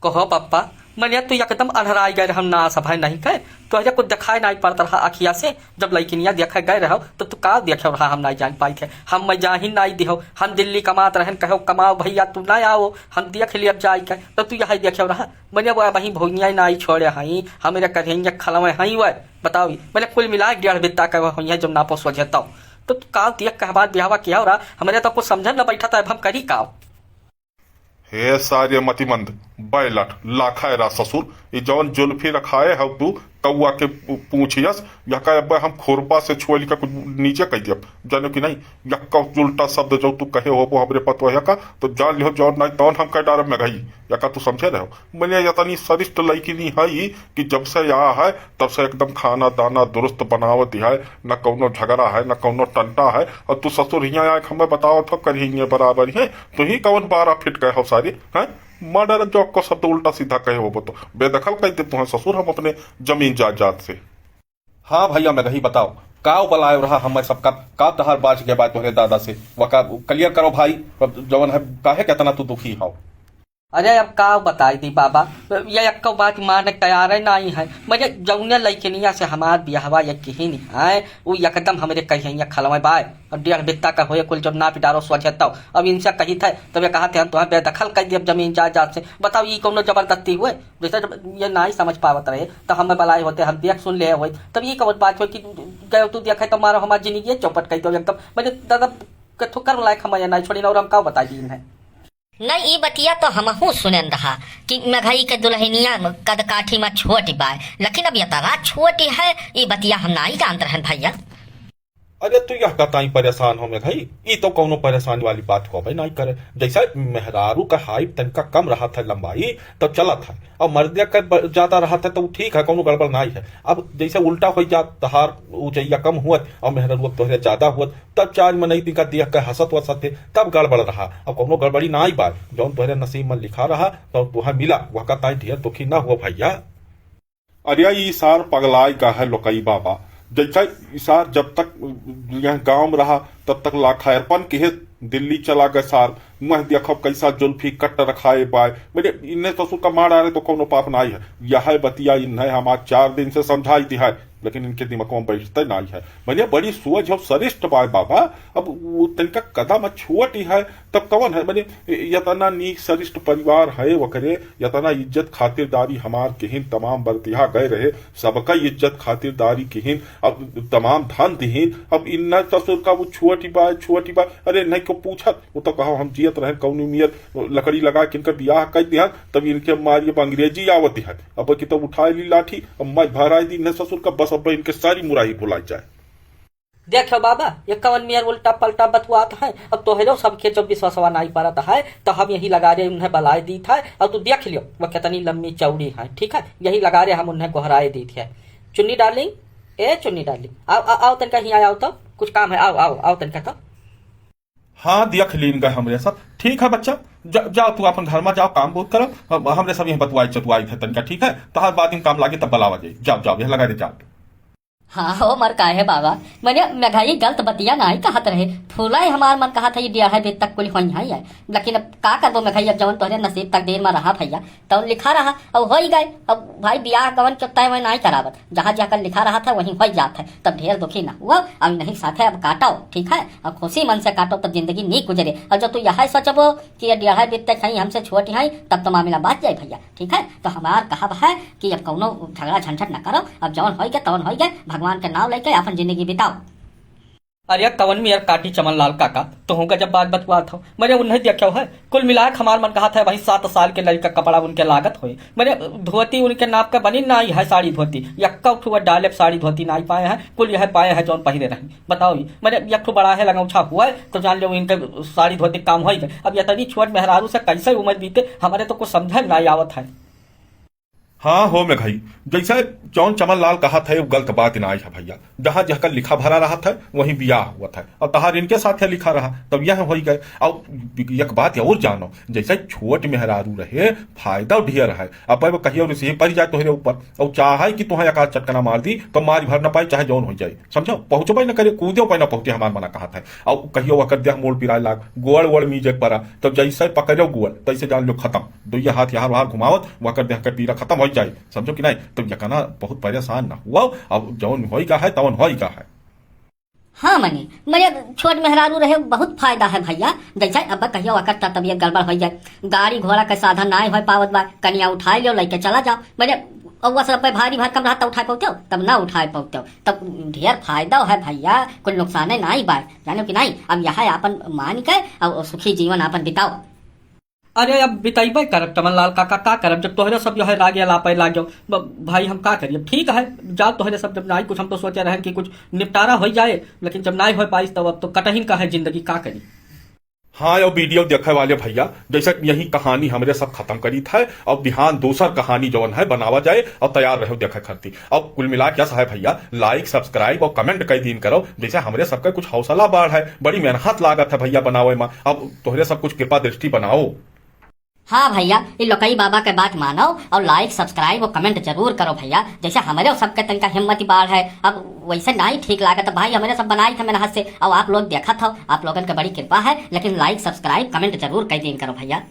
कहो पप्पा मैंने तो एकदम अनहराई गए हम ना सफाई नहीं कहे तो अजय कुछ दिखाई नहीं पड़ता रहा अखिया से जब लड़किनिया देखे गए रहो तो तू का देखे रहा हम नहीं जान पाई थे हम मैं जा ही नहीं दिहो हम दिल्ली कमात रहन कहो कमाओ भैया तू ना आओ हम देख लिए अब जाई के तो तू यही देखे रहा मैंने वो वहीं भोनिया नहीं छोड़े हई हमें कहेंगे खलवे हई वह बताओ मैंने कुल मिला 1.5 बित्ता का हुई जब ना पोस वजहता तो का देख के बाद ब्याह किया हो रहा हमारे तो कुछ समझ न बैठा था अब हम करी का हे सारे मतिमंद बैलट लाखायरा ससुर ये जौन जुल्फी रखाए है तू कौआ के पूछियस यका अब हम खोरपा से छोल का कुछ नीचे कह दिया जानो कि नहीं यक्का उल्टा शब्द जो तू कहे हो हमरे पतो यका तो जान लियो जौन नहीं तौन हम कह डारब में गई यका तू समझे रहो मैंने यतनी सरिष्ठ लड़की नहीं है कि जब से यहाँ है तब से एकदम खाना दाना दुरुस्त बनावत है न कौनो झगड़ा है न कौनो टंटा है और तू ससुर हिया आए हमें बताओ तो करिए बराबर है तो ही कौन 12 फिट कहे हो सारी है मर्डर जो आपको शब्द उल्टा सीधा कहे हो तो बेदखल कह देते हैं ससुर हम अपने जमीन जायदाद से। हाँ भैया मैं रही बताओ काव बलायो रहा हमें सबका का तहार बाज के बाद तुम्हारे दादा से वका क्लियर करो भाई जवन है काहे कितना तू दुखी हो। अरे अब का बताई दी बाबा ये एक बात माने तैयार नहीं है मुझे जौने लड़किनिया से हमार ब्याहवा ये कहीं नहीं है वो एकदम हमारे कहिए खलवे बाय और 1.5 बित्ता का होए कुल जब ना पिटारो सोचता अब इनसे कही थे तब ये कहा थे हम तुम्हें बेदखल कर दिए जमीन जायदाद से बताओ ये कौन जबरदस्ती हुए जैसे ये ना ही समझ पावत रहे तो हमें बलाए होते हम देख सुन ले हुए तब ये कौन बात हो कि गए तू देखे तो मारो हमारी जिंदगी चौपट कही तो एकदम मैंने दादा कर लायक हमारे नहीं छोड़ी और हम का बताई दी है नहीं ई बतिया तो हमहू सुनन रहा कि मघई के दुल्हनिया कद काठी में छोटी बाय लेकिन अब ये तरा छोटी है ये बतिया हम नहीं जानते रहन भैया। अरे तू यह कताई परेशान हो में भाई ये तो कोनो परेशानी वाली बात हो भाई नहीं करे जैसा मेहरारू का हाइट तनका कम रहा था लंबाई तो चला था और मर्दिया का ज्यादा रहा था तो ठीक है कोनो गड़बड़ नहीं है। अब जैसे उल्टा हो जा तहार ऊंचाइया कम हुआ और मेहरारू तोहरे ज्यादा हुआ तब चार में नहीं दिखा देख कर हंसत वसत थे तब गड़बड़ रहा। अब कोनो गड़बड़ी ना आई बात जौन तोहरे नसीब में लिखा रहा तो तुहा मिला वह कताई ढेर दुखी ना हुआ भैया। अरे ये सार पगलाई का है लोकई बाबा जैसा सार जब तक यह गांव में रहा तब तक लाखायरपन के दिल्ली चला गए सार मैं देखो कैसा जुल्फी कट रखाए बाय मेरे इन्हें ससुर का मार आ रहे तो कोनो पाप नहीं है यह बतिया इन्हें हम आज 4 दिन से समझाई दी है लेकिन इनके दिमाग में बैठते नहीं है। मैंने बड़ी सोच है सरिष्ठ बाय बाबा अब वो तनका कदम छोटी है तब कौन है मैंने यतना नीक सरिष्ठ परिवार है वकरे यतना इज्जत खातिरदारी हमार केहिन तमाम बरतिहा गए रहे सबका इज्जत खातिरदारी केहिन अब तमाम धन दिहीन अब इन ससुर का वो छोटी बाय अरे नहीं को पूछत वो तो कहो हम जियत रहे कौनी मियर लकड़ी लगा के इनका ब्याह कर दिया तब इनके मारिए अंग्रेजी आवत है अब की तब उठाए ली लाठी अब मैं भराई दी न ससुर का बस अब इनके सारी मुराही भुलाई जाए। देखो बाबा ये कवन मियर उल्टा पलटा बतवाता है अब तो हेलो सबके जब विश्वासवा नहीं पड़ता है तो हम यही लगा रहे उन्हें बलाई दी था और तू देख लियो वह कितनी लंबी चौड़ी है ठीक है यही लगा रहे हम उन्हें गोहराए दी थी। चुन्नी डार्लिंग ए चुन्नी डार्लिंग आओ तनका ही आया तो कुछ काम है आओ तनका तो। हाँ देख लीन गए हमरे सब ठीक है बच्चा जाओ तू अपन घर में जाओ काम बहुत करो हमरे सब यहाँ बतवाई चतवाई थे तनका ठीक है तो हर बाद काम लागे तब बलावा जाए जाओ यह लगा दे जाओ। हाँ हो मर का है बाबा मैंने महंगाई गलत बतिया नहीं कहत रहे फूला ही हमार मन कहा था ये 1.5 बित्ता तक कुल होई है लेकिन अब का करबो महंगाई अब जवन तोहरे नसीब तक देर में रहा भैया तो लिखा रहा अब हो ही गए अब भाई ब्याह कवन चुकता है नहीं करावत जहाँ जाकर लिखा रहा था वहीं हो जाता है तब ढेर दुखी ना हुआ अब नहीं साथे अब काटो ठीक है अब खुशी मन से काटो तब जिंदगी नहीं गुजरे और जब तू यह सोचबो कि ये 1.5 बित्ता कहीं हमसे छोटी है तब तो मामला बात जाए भैया ठीक है। तो हमार कहा है कि अब कौनो झगड़ा झंझट न करो अब जवन हो गए तवन हो गए भगवान के नाम लेके अपन जिंदगी बिताओ। अरे कवन में यार काटी चमन लाल काका तो होगा जब बात बतवा था मैंने उन्हें देखा है कुल मिलाकर हमार मन कहा था वही 7 साल के लड़का कपड़ा उनके लागत हुई मैंने धोती उनके नाप का बनी ना है साड़ी धोती यक्का उठुआ डाले साड़ी धोती ना पाए हैं कुल यह पाए हैं जौन पहिरे रहे बताओ मैंने यक्ठू बड़ा है लगौछा हुआ है तो जान लो इनके साड़ी धोती काम हो गए अब यतनी छोट मेहरारू से कैसे उम्र बीते हमारे तो कुछ समझ नहीं आवत है। हाँ हो में भाई, जैसे जौन चमन लाल कहा था वो गलत बात ना है भैया। जहां जहाँ लिखा भरा रहा था वहीं ब्याह हुआ था, और तहार इनके साथ लिखा रहा तब यह हो गए। अब एक बात और जानो, जैसे छोट मेहरारू रहे फायदा ढेर है। अब वो कहियो रिसीव पड़ जाए तुहरे ऊपर और चाहे कि तुम्हें एक चटकना मार दी तो मार भर न पाए चाहे जौन हो जाए, समझो पहुंचो न करे कूदो पे न पहुंचे हमार मना कहा था। और कहियो वह देह मोड़ पिराए लाग गोड़ वोड़ मीजे पड़ा तब जैसे पकड़ो गोड़ तैसे जान लो खत्म, दुई हाथ यहाँ वहां घुमावत वह देह का पीरा खत्म हो जाए, समझो कि नहीं। तो यकना बहुत परेशान ना हुआ। अब जौन होई का है तवन होई का है। हाँ मनी मने छोट मेहरारू रहे बहुत फायदा है भैया। जैसे अब कहियो अकर तबियत गड़बड़ हो जाए, गाड़ी घोड़ा का साधन ना हो पावत बा, कनिया उठाए लो लेके चला जाओ। मने और सब पे भारी भरकम रहा तब उठा पाते हो, तब ना उठा पाते हो, तब ढेर फायदा है भैया, कोई नुकसान ना ही बाय, जानो कि नहीं। अब यहाँ अपन मान के और सुखी जीवन अपन बिताओ। अरे अब बिताइबे करब चमन लाल काका, का करब जब तोहरे सब जो है रागे लापे लाग जाओ भाई, हम का करिए। ठीक है जाओ तोहरे सब, जब नहीं कुछ हम तो सोचे रहे कि कुछ निपटारा हो जाए, लेकिन जब नहीं हो पाई तब अब तो कटहीन का है जिंदगी, का करी। हाँ और वीडियो देखे वाले भैया, जैसे यही कहानी हमरे सब खत्म करी था। अब ध्यान दूसर कहानी जौन है बनावा जाए और तैयार रहो देखे खरती। अब कुल मिला क्या है भैया, लाइक सब्सक्राइब और कमेंट कई दिन करो, जैसे हमरे सबका कुछ हौसला बढ़ है। बड़ी मेहनत लागत है भैया बनावे में, अब तोहरे सब कुछ कृपा दृष्टि बनाओ। हाँ भैया, ये लोकई बाबा के बात मानो और लाइक सब्सक्राइब और कमेंट जरूर करो भैया। जैसे हमारे सबके तनका हिम्मत बाढ़ है, अब वैसे नहीं ठीक लागत भाई, हमारे सब बनाई थे मेहनत से और आप लोग देखा था, आप लोगन के बड़ी कृपा है। लेकिन लाइक सब्सक्राइब कमेंट जरूर कई दिन करो भैया।